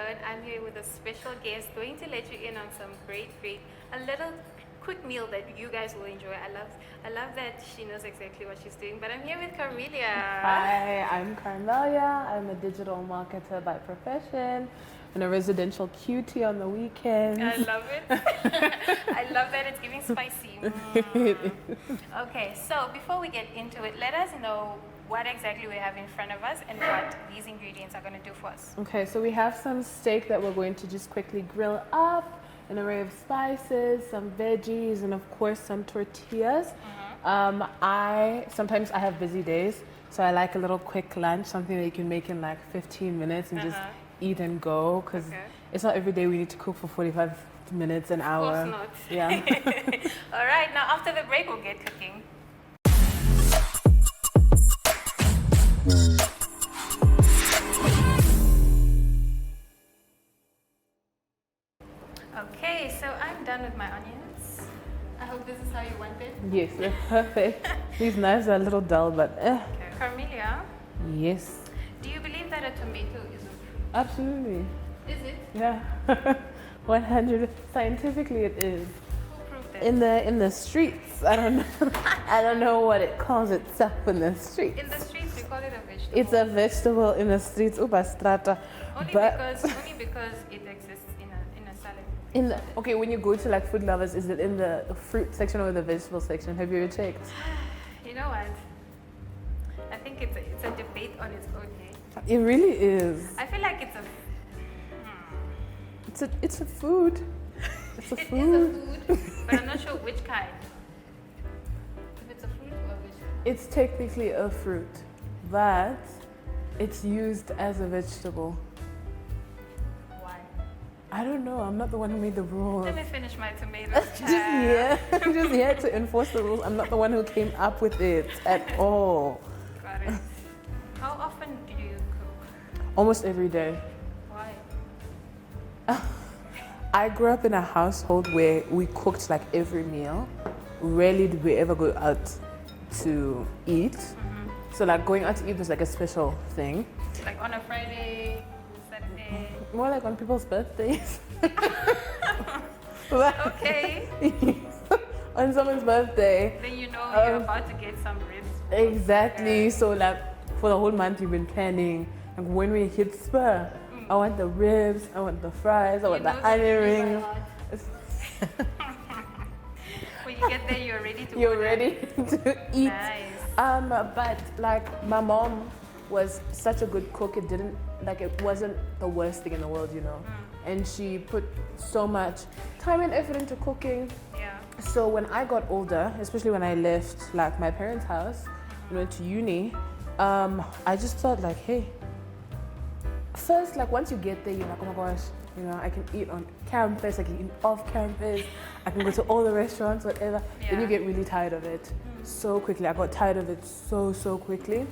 alone. I'm here with a special guest going to let you in on some a little quick meal that you guys will enjoy. I love that she knows exactly what she's doing. But I'm here with Carmelia. Hi, I'm Carmelia. I'm a digital marketer by profession and a residential cutie on the weekends. I love it. I love that it's giving spicy. Okay, so before we get into it, let us know what exactly we have in front of us and what these ingredients are going to do for us. Okay, so we have some steak that we're going to just quickly grill up, an array of spices, some veggies, and of course some tortillas. Sometimes I have busy days, so I like a little quick lunch, something that you can make in like 15 minutes and just eat and go, because it's not every day we need to cook for 45 minutes, an hour. Of course not. Yeah. All right, now after the break we'll get cooking. Okay, so I'm done with my onions. I hope this is how you want it. Yes, they're perfect. These knives are a little dull, but Okay. Carmelia, yes. do you believe that a tomato is a fruit? Absolutely. Is it? Yeah. 100. Scientifically, it is. Who proved that? In the streets, I don't know. I don't know what it calls itself in the streets. In the streets we call it a vegetable. It's a vegetable in the streets, uba strata. Only because it exists in a salad. Okay, when you go to like Food Lovers, is it in the fruit section or the vegetable section? Have you ever checked? You know what? I think it's a debate on its own. It really is. I feel like it's a food. It's a It food. is a food, but I'm not sure which kind. If it's a fruit or a vegetable. It's technically a fruit, but it's used as a vegetable. Why? I don't know. I'm not the one who made the rules. Let me finish my tomatoes. I'm just here to enforce the rules. I'm not the one who came up with it at all. Got it. How often do you cook? Almost every day. Why? I grew up in a household where we cooked like every meal. Rarely did we ever go out to eat. So like going out to eat was like a special thing. Like on a Friday, Saturday. More like on people's birthdays. Okay. On someone's birthday. Then you know you're about to get some ribs. Exactly. Okay. So like for the whole month you've been planning. And when we hit spur, I want the ribs, I want the fries, I want the onion rings. When you get there, you're ready to You're order. ready to eat. Nice. But like my mom was such a good cook. It wasn't the worst thing in the world, you know. And she put so much time and effort into cooking. Yeah. So when I got older, especially when I left like my parents' house and went to uni, I just thought like, hey, first like once you get there, you're like, oh my gosh, you know, I can eat on campus, I can eat off campus, I can go to all the restaurants, whatever. Then you get really tired of it so quickly. I got tired of it so quickly.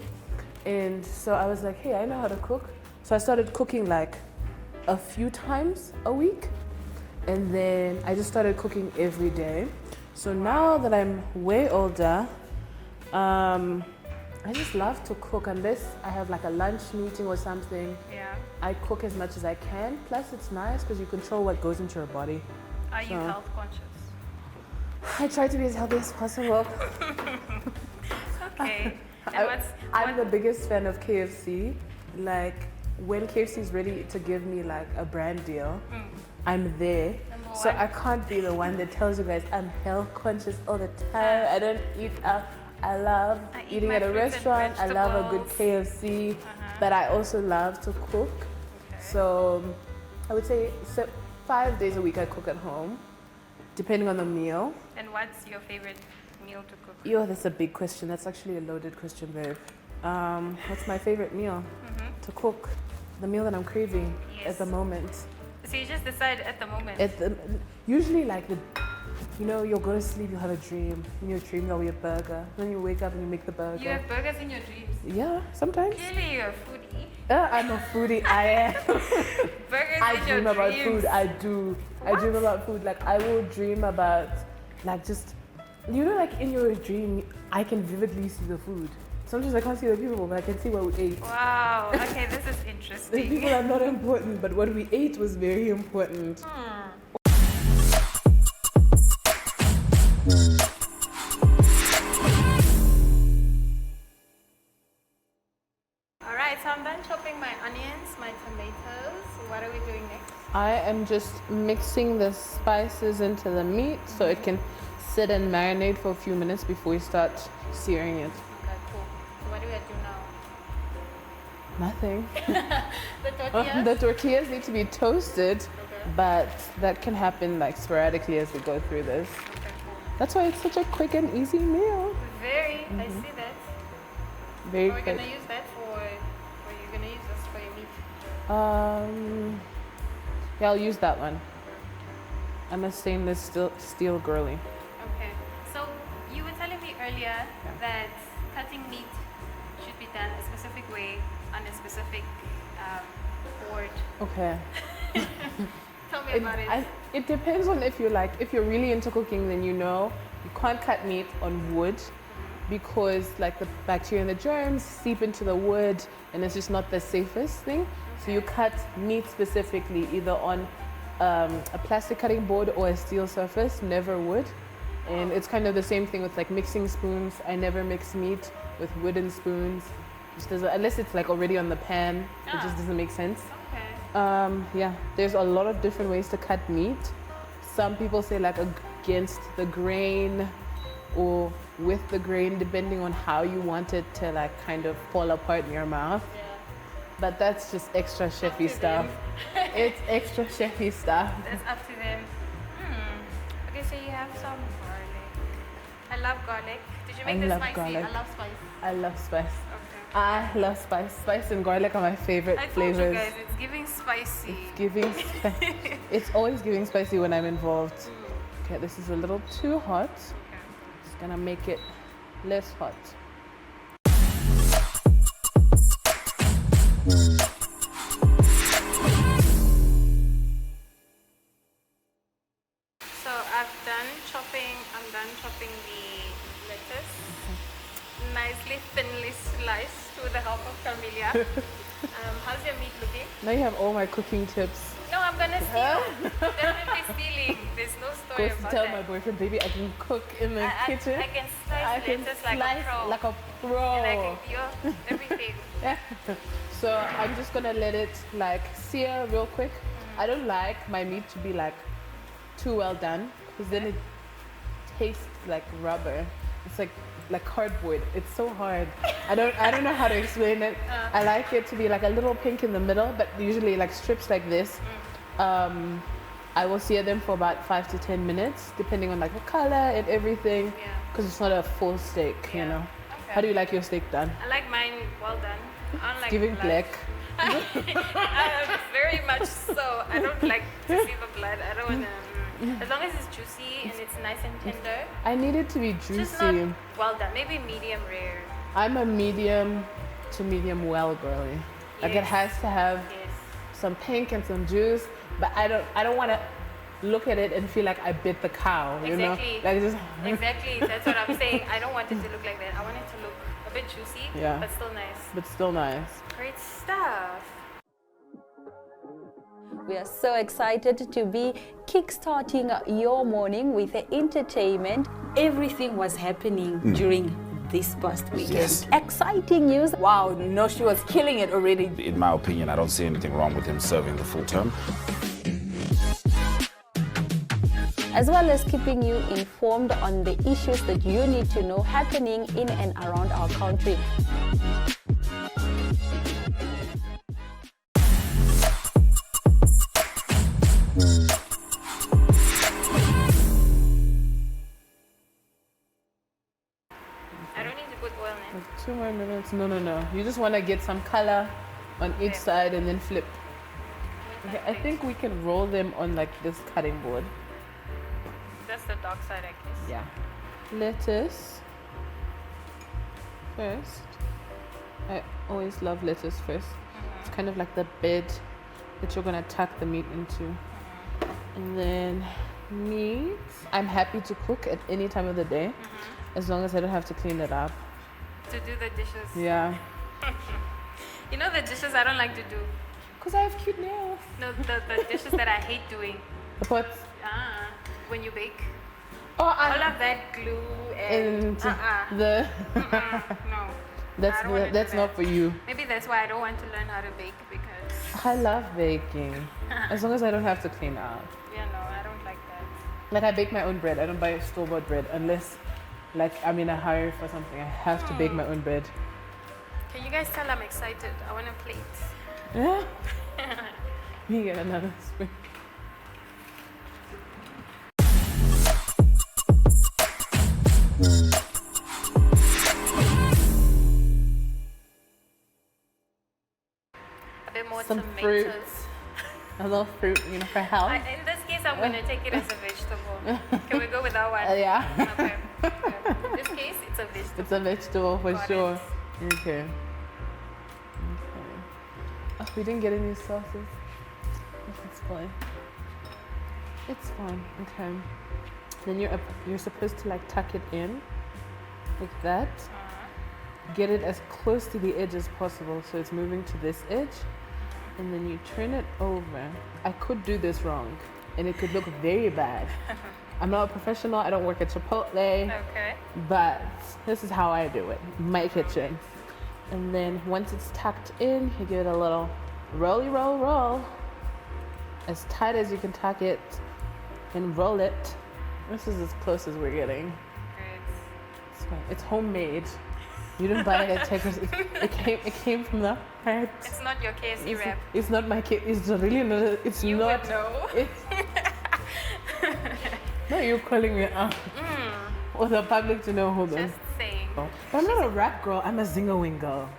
And so I was like, hey, I know how to cook. So I started cooking like a few times a week. And then I just started cooking every day. So now that I'm way older, I just love to cook unless I have like a lunch meeting or something. Yeah. I cook as much as I can. Plus it's nice because you control what goes into your body. Are you health conscious? I try to be as healthy as possible. Okay. And I'm the biggest fan of KFC. Like when KFC is ready to give me like a brand deal, I'm there. So I can't be the one that tells you guys I'm health conscious all the time. I don't eat out. I love eating at a restaurant. I love a good KFC, but I also love to cook. Okay. So I would say 5 days a week I cook at home, depending on the meal. And what's your favorite meal to cook? Yo, that's a big question. That's actually a loaded question, babe. What's my favorite meal to cook? The meal that I'm craving at the moment. So you just decide at the moment? Usually like you'll go to sleep, you'll have a dream. In your dream, there'll be a burger. Then you wake up and you make the burger. You have burgers in your dreams? Yeah, sometimes. Clearly you're a foodie. I'm a foodie, I am. Burgers I in dream your about dreams. food, I do. I dream about food. Like I will dream about like just, like in your dream, I can vividly see the food. Sometimes I can't see the people, but I can see what we ate. Wow. Okay, this is The interesting. people are not important, but what we ate was very important. All right, so I'm done chopping my onions, my tomatoes. What are we doing next? I am just mixing the spices into the meat so it can sit and marinate for a few minutes before we start searing it. Okay, cool. So what do we do now? Nothing. The tortillas? The tortillas need to be toasted, but that can happen like sporadically as we go through this. Okay, cool. That's why it's such a quick and easy meal. Very, I see that. Very Are we quick. gonna use that or you're gonna use this for your meat? Yeah, I'll use that one. I'm a stainless steel girly. Okay. So you were telling me earlier that cutting meat should be done a specific way on a specific board. Okay. Tell me about it. It depends on if you're really into cooking, then you can't cut meat on wood because like the bacteria and the germs seep into the wood and it's just not the safest thing. So you cut meat specifically either on a plastic cutting board or a steel surface, never wood. And it's kind of the same thing with like mixing spoons. I never mix meat with wooden spoons. Unless it's like already on the pan, it just doesn't make sense. Okay. Yeah, there's a lot of different ways to cut meat. Some people say like against the grain or with the grain, depending on how you want it to like kind of fall apart in your mouth. Yeah. But that's just extra chefy stuff. It's extra chefy stuff. That's up to them. Okay, so you have some garlic. I love garlic. Did you make this spicy? Garlic. I love spice. I love spice. Okay. I love spice. Spice and garlic are my favorite I told flavors. you guys, it's giving spicy. It's giving it's always giving spicy when I'm involved. Okay, this is a little too hot. Okay. Just gonna make it less hot. So I'm done chopping the lettuce. Nicely thinly sliced with the help of Carmelia. How's your meat looking? Now you have all my cooking tips. No, I'm gonna steal. Definitely stealing. There's no story Go about tell that. my boyfriend, baby, I can cook in the kitchen. I can slice lettuce like a pro. like a pro. And I can peel everything. So I'm just gonna let it like sear real quick. I don't like my meat to be like too well done because then it tastes like rubber. It's like cardboard. It's so hard. I don't know how to explain it. I like it to be like a little pink in the middle, but usually like strips like this. I will sear them for about 5 to 10 minutes, depending on like the color and everything, because it's not a full steak, you know. Okay. How do you like your steak done? I like mine well done. I don't like Giving blood. black. Very much so. I don't like to see the blood. I don't want to. As long as it's juicy and it's nice and tender. I need it to be Just not juicy. well done. Maybe medium rare. I'm a medium to medium well girly. Like it has to have some pink and some juice, but I don't want to look at it and feel like I bit the cow, you know? Like just Exactly. That's what I'm saying. I don't want it to look like that. I want it to look a bit juicy, but still nice. But still nice. Great stuff. We are so excited to be kickstarting your morning with entertainment. Everything was happening during this past weekend. Yes. Exciting news. Wow, no, she was killing it already. In my opinion, I don't see anything wrong with him serving the full term. As well as keeping you informed on the issues that you need to know happening in and around our country. I don't need to put oil in. Like 2 more minutes. No. You just want to get some color on each side and then flip. Okay, I think we can roll them on like this cutting board. That's the dark side, I guess. Yeah. Lettuce first. I always love lettuce first. It's kind of like the bed that you're gonna tuck the meat into. And then meat. I'm happy to cook at any time of the day as long as I don't have to clean it up. To do the dishes. Yeah. You know the dishes I don't like to do. Because I have cute nails. No, the dishes that I hate doing. The pots. When you bake. Oh, All of that glue and the no. that's not for you. Maybe that's why I don't want to learn how to bake because I love baking. As long as I don't have to clean out. yeah, no, I don't like that. Like I bake my own bread. I don't buy store-bought bread unless like I'm in a hurry for something. I have to bake my own bread. Can you guys tell I'm excited? I want a plate. Yeah. Me get another spoon. A bit more Some tomatoes. fruits. A little fruit, you know, for health. In this case, I'm going to take it as a vegetable. Can we go with that one? Yeah. Okay. In this case, it's a vegetable. It's a vegetable for Got sure. it. Okay. Oh, we didn't get any sauces. It's fine. It's fine. Okay. Then you're supposed to like tuck it in like that. Get it as close to the edge as possible so it's moving to this edge. And then you turn it over. I could do this wrong and it could look very bad. I'm not a professional. I don't work at Chipotle. Okay. But this is how I do it. My kitchen. And then once it's tucked in, you give it a little roll. As tight as you can tuck it and roll it. This is as close as we're getting. Good. It's fine. It's homemade. You didn't buy it at Checkers. It came from the heart. It's not your KFC wrap. It's not my kid. It's really not. It's You not. would know. It's, no, you're calling me out. For the public to know who this. Just saying. But I'm not a rap girl. I'm a zinger wing girl.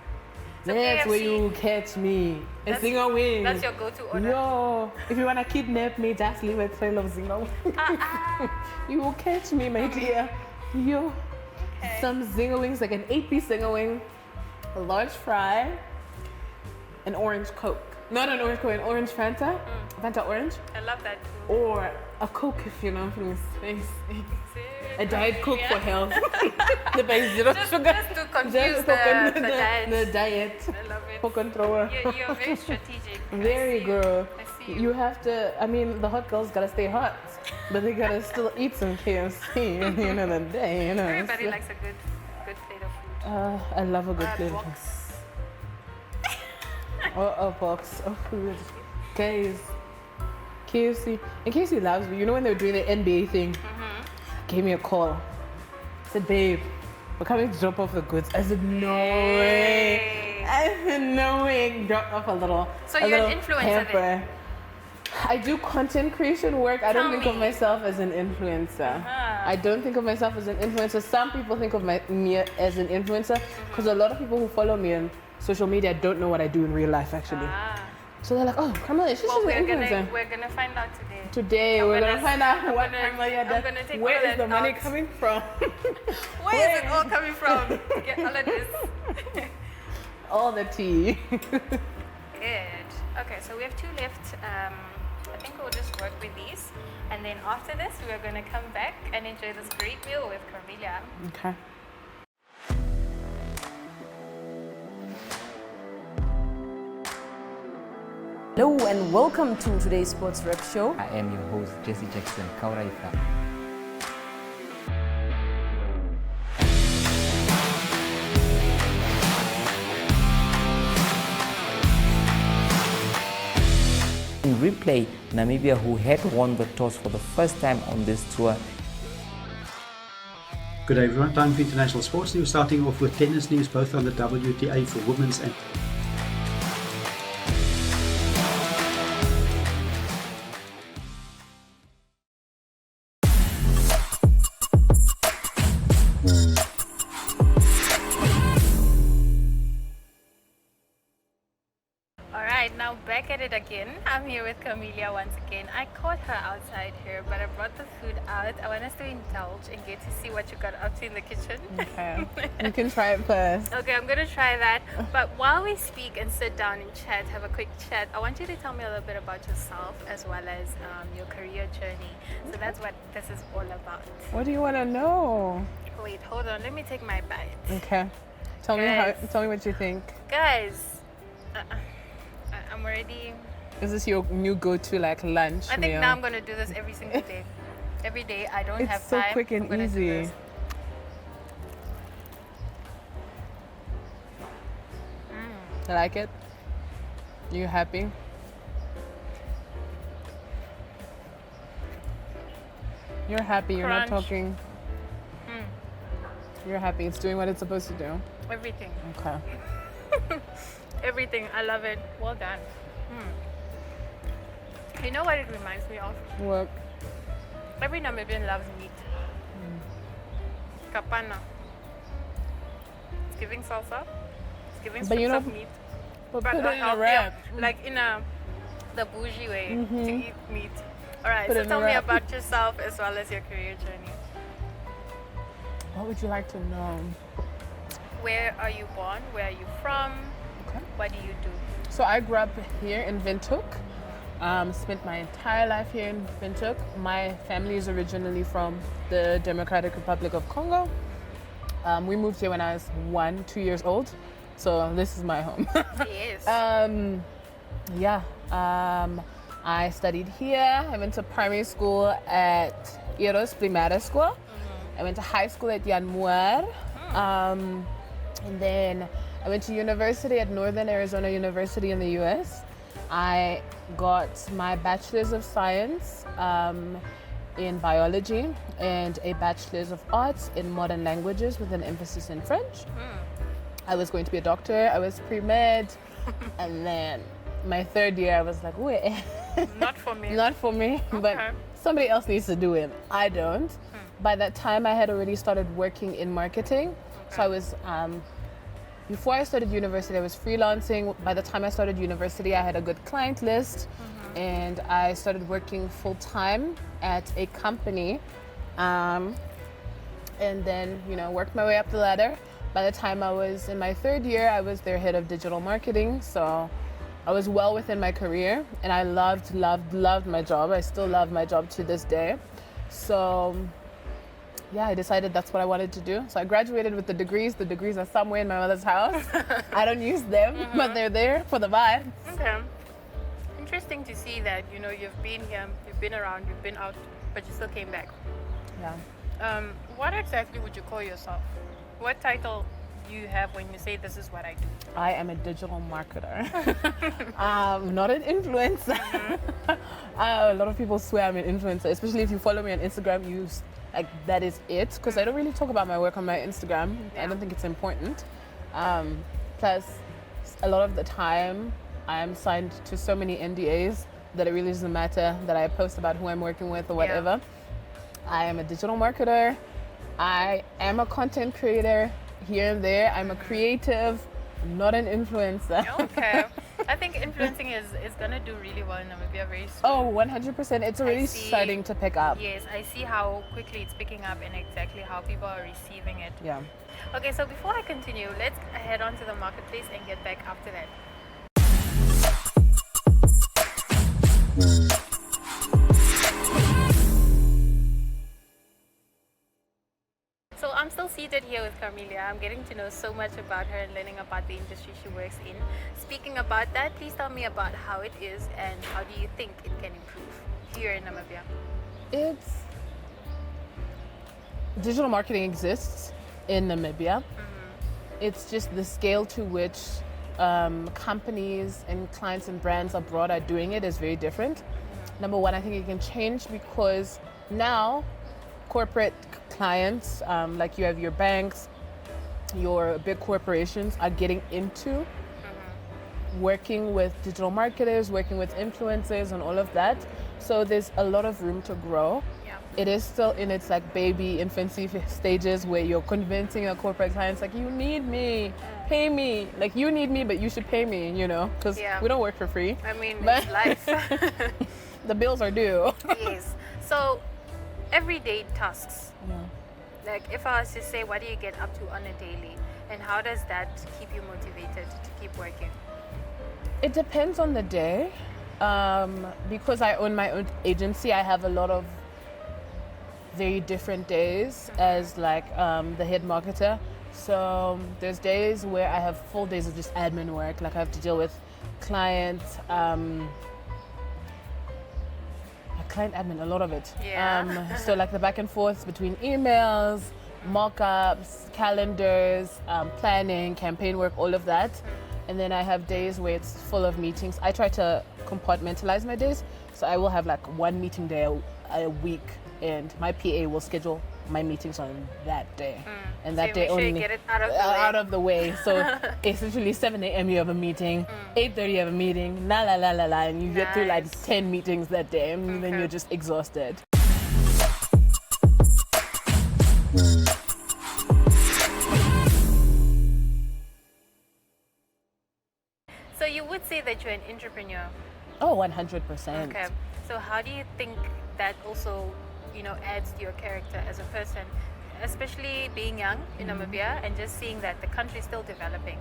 So That's where KFC, you catch me. A That's- zinger wing. That's your go-to order. Yo, if you wanna kidnap me, just leave a trail of zinger wing. You will catch me, my dear. Yo, Okay. some zinger wings, like an 8-piece zinger wing, a large fry, an orange Coke. Not an orange Coke, an orange Fanta. Fanta orange. I love that too. Or a Coke if you're not feeling spicy. A Diet Coke for health. The base zero sugar. Just to confuse the diet. The diet. I love it. For control. You're very strategic. I Very see girl. I see You have to, I mean, the hot girls gotta stay hot, but they gotta still eat some KFC at the end of the day, you know. Everybody so- likes a good plate of food. I love a good plate. Box. A box of food. Guys, KFC. And KFC loves me. You know when they were doing the NBA thing? Gave me a call. Said, babe, we're coming to drop off the goods. I said, no way. I said, no way. Drop off a little. So a you're an little influencer hamper. I do content creation work. I don't Tell think of me. myself as an influencer. I don't think of myself as an influencer. Some people think of me as an influencer because a lot of people who follow me on social media don't know what I do in real life actually. So they're like, oh, Carmelia, she's Well, just an influencer. we're gonna find out today. Today I'm we're gonna gonna find out I'm what gonna- Carmelia I'm does. gonna take Where all is the that money out. coming from? Where is it all coming from? To get all of this. All the tea. Good. Okay, so we have 2 left. I think we'll just work with these. And then after this, we're going to come back and enjoy this great meal with Carmelia. Okay. Hello and welcome to today's Sports Rep Show. I am your host, Jesse Jackson Kauraifa. In replay, Namibia, who had won the toss for the first time on this tour. Good day everyone, time for international sports news, starting off with tennis news both on the WTA for women's and Alright, now back at it again. I'm here with Carmelia once again. I caught her outside here, but I brought the food out. I want us to indulge and get to see what you got up to in the kitchen. Okay. You can try it first. Okay, I'm gonna try that. But while we speak and sit down and chat, have a quick chat, I want you to tell me a little bit about yourself as well as your career journey. So that's what this is all about. What do you want to know? Wait, hold on. Let me take my bite. Okay. Tell Guys. me what you think. Guys, I'm already. Is this your new go-to like lunch I think meal? now I'm gonna do this every single day. Every day I don't It's have so time. quick and I'm gonna do easy. this. You like it? You happy? You're happy. You're not Crunch. talking. You're happy. It's doing what it's supposed to do. Everything. Okay. Everything. I love it. Well done. You know what it reminds me of? Work. Every Namibian loves meat. Kapana. It's giving salsa. It's giving But strips you know- of meat. But But put it in a healthier, wrap. like in the bougie way to eat meat. All right, Put it so in tell a me wrap. about yourself as well as your career journey. What would you like to know? Where are you born? Where are you from? Okay. What do you do? So I grew up here in Windhoek. Spent my entire life here in Windhoek. My family is originally from the Democratic Republic of Congo. We moved here when I was 2 years old. So this is my home. Yes. I studied here. I went to primary school at Eros Primary School. I went to high school at Jan Moore. And then I went to university at Northern Arizona University in the US. I got my bachelor's of science in biology and a bachelor's of arts in modern languages with an emphasis in French. I was going to be a doctor. I was pre-med. And then my third year, I was like, wait, Not for me. not for me, but Okay. somebody else needs to do it. I don't. By that time, I had already started working in marketing. So I was, before I started university, I was freelancing. By the time I started university, I had a good client list. And I started working full-time at a company. And then, worked my way up the ladder. By the time I was in my third year, I was their head of digital marketing. So I was well within my career, and I loved my job. I still love my job to this day. So yeah, I decided that's what I wanted to do. So I graduated with the degrees. The degrees are somewhere in my mother's house. I don't use them, but they're there for the vibe. Okay. Interesting to see that, you've been here, you've been around, you've been out, but you still came back. Yeah. What exactly would you call yourself? What title do you have when you say this is what I do? I am a digital marketer. Not an influencer. A lot of people swear I'm an influencer, especially if you follow me on Instagram. That is it, because I don't really talk about my work on my Instagram. I don't think it's important. Plus, a lot of the time, I am signed to so many NDAs that it really doesn't matter that I post about who I'm working with or whatever. I am a digital marketer. I am a content creator here and there. I'm a creative, not an influencer. Okay. I think influencing is going to do really well in Namibia very soon. Oh, 100%. It's already see. starting to pick up. Yes, I see how quickly it's picking up and exactly how people are receiving it. Yeah. Okay, so before I continue, let's head on to the marketplace and get back after that. So I'm still seated here with Carmelia. I'm getting to know so much about her and learning about the industry she works in. Speaking about that, please tell me about how it is and how do you think it can improve here in Namibia? Digital marketing exists in Namibia. It's just the scale to which companies and clients and brands abroad are doing it is very different. Number one, I think it can change because now corporate clients, like you have your banks, your big corporations, are getting into working with digital marketers, working with influencers and all of that. So there's a lot of room to grow. Yeah. It is still in its baby infancy stages where you're convincing your corporate clients you need me, pay me. You need me, but you should pay me, because we don't work for free. I mean, But- it's life. The bills are due. Yes. So, everyday tasks. Yeah. If I was to say, what do you get up to on a daily? And how does that keep you motivated to keep working? It depends on the day. Because I own my own agency, I have a lot of very different days as like the head marketer. So there's days where I have full days of just admin work, like I have to deal with clients, client admin, a lot of it. Yeah. So like the back and forth between emails, mock-ups, calendars, planning, campaign work, all of that. And then I have days where it's full of meetings. I try to compartmentalize my days. So I will have like one meeting day a week, and my PA will schedule my meetings on that day. And that day only get it out of the way. So essentially 7 a.m. you have a meeting, 8:30 you have a meeting, and you get through like 10 meetings that day, and then you're just exhausted. So you would say that you're an entrepreneur. Oh, 100%. Okay. So how do you think that also, adds to your character as a person, especially being young in Namibia and just seeing that the country is still developing?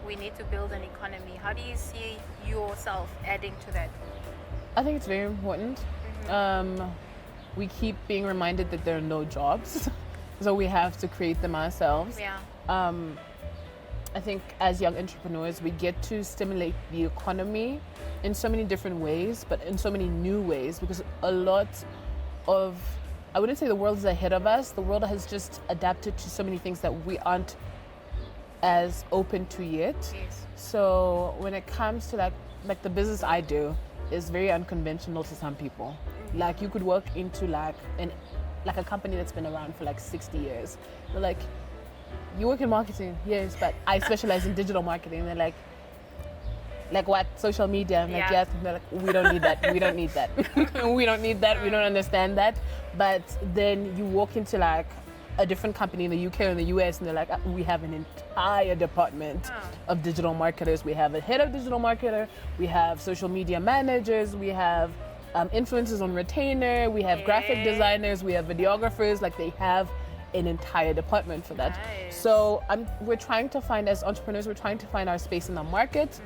We need to build an economy. How do you see yourself adding to that? I think it's very important. We keep being reminded that there are no jobs, so we have to create them ourselves. Yeah. I think as young entrepreneurs, we get to stimulate the economy in so many different ways, but in so many new ways, because a lot of, I wouldn't say the world is ahead of us, the world has just adapted to so many things that we aren't as open to yet. Yes. So when it comes to like the business I do is very unconventional to some people. Like you could work into like a company that's been around for like 60 years. They're like, you work in marketing? Yes, but I specialize in digital marketing. They're like what? Social media? I'm like, yes. They're like, we don't need that. We don't need that. We don't need that. We don't understand that. But then you walk into like a different company in the UK or in the US, and they're like, we have an entire department of digital marketers. We have a head of digital marketer. We have social media managers. We have influencers on retainer. We have graphic designers. We have videographers. Like they have an entire department for that. Nice. So we're trying to find, as entrepreneurs, we're trying to find our space in the market.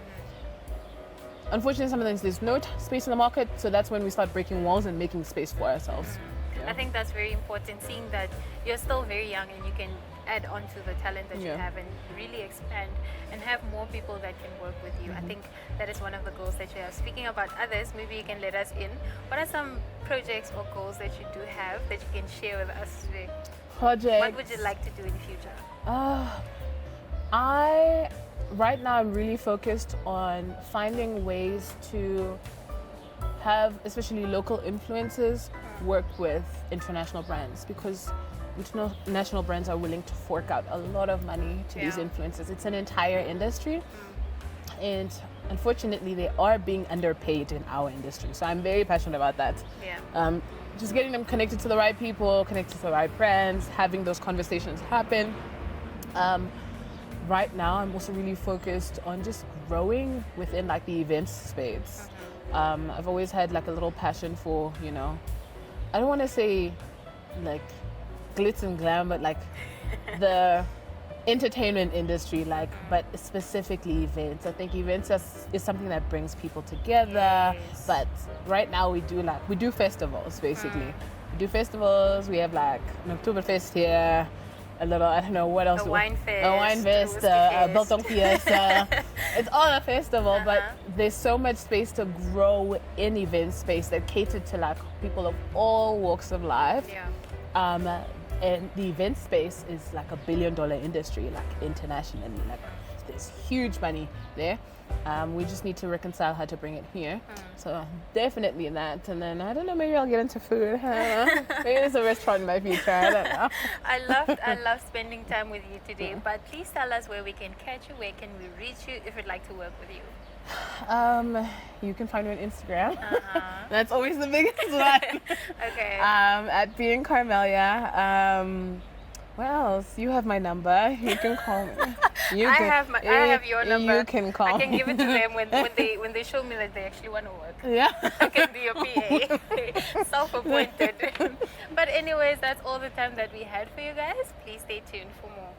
Unfortunately, sometimes there's no space in the market, so that's when we start breaking walls and making space for ourselves. I think that's very important, seeing that you're still very young and you can add on to the talent that you have and really expand and have more people that can work with you. I think that is one of the goals that you have. Speaking about others, maybe you can let us in. What are some projects or goals that you do have that you can share with us today? Projects. What would you like to do in the future? Right now I'm really focused on finding ways to have especially local influencers work with international brands, because international brands are willing to fork out a lot of money to these influencers. It's an entire industry, and unfortunately they are being underpaid in our industry. So I'm very passionate about that. Just getting them connected to the right people, connected to the right brands, having those conversations happen. Right now, I'm also really focused on just growing within like the events space. I've always had like a little passion for, I don't want to say like glitz and glam, but like the entertainment industry, but specifically events. I think events is something that brings people together. But right now we do festivals basically. We do festivals. We have like an Oktoberfest here. A little, I don't know what else. A wine fest, a Biltong Fiesta. It's all a festival, but there's so much space to grow in event space that cater to like people of all walks of life. And the event space is like $1 billion industry, like internationally. Like there's huge money there. We just need to reconcile how to bring it here. So definitely that. And then I don't know, maybe I'll get into food. Maybe there's a restaurant in my future. I don't know. I love spending time with you today. But please tell us where we can catch you, where can we reach you if we'd like to work with you. You can find me on Instagram. That's always the biggest one. Okay. At being Carmelia. What else? You have my number. You can call me. I have your number. You can call me. I can give it to them when they show me that they actually want to work. Yeah. I can be your PA. Self-appointed. But anyways, that's all the time that we had for you guys. Please stay tuned for more.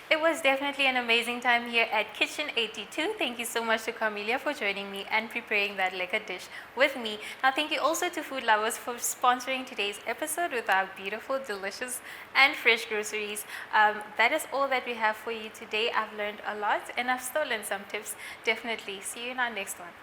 It was definitely an amazing time here at Kitchen 82. Thank you so much to Carmelia for joining me and preparing that lekker dish with me. Now, thank you also to Food Lovers for sponsoring today's episode with our beautiful, delicious and fresh groceries. That is all that we have for you today. I've learned a lot and I've stolen some tips. Definitely. See you in our next one.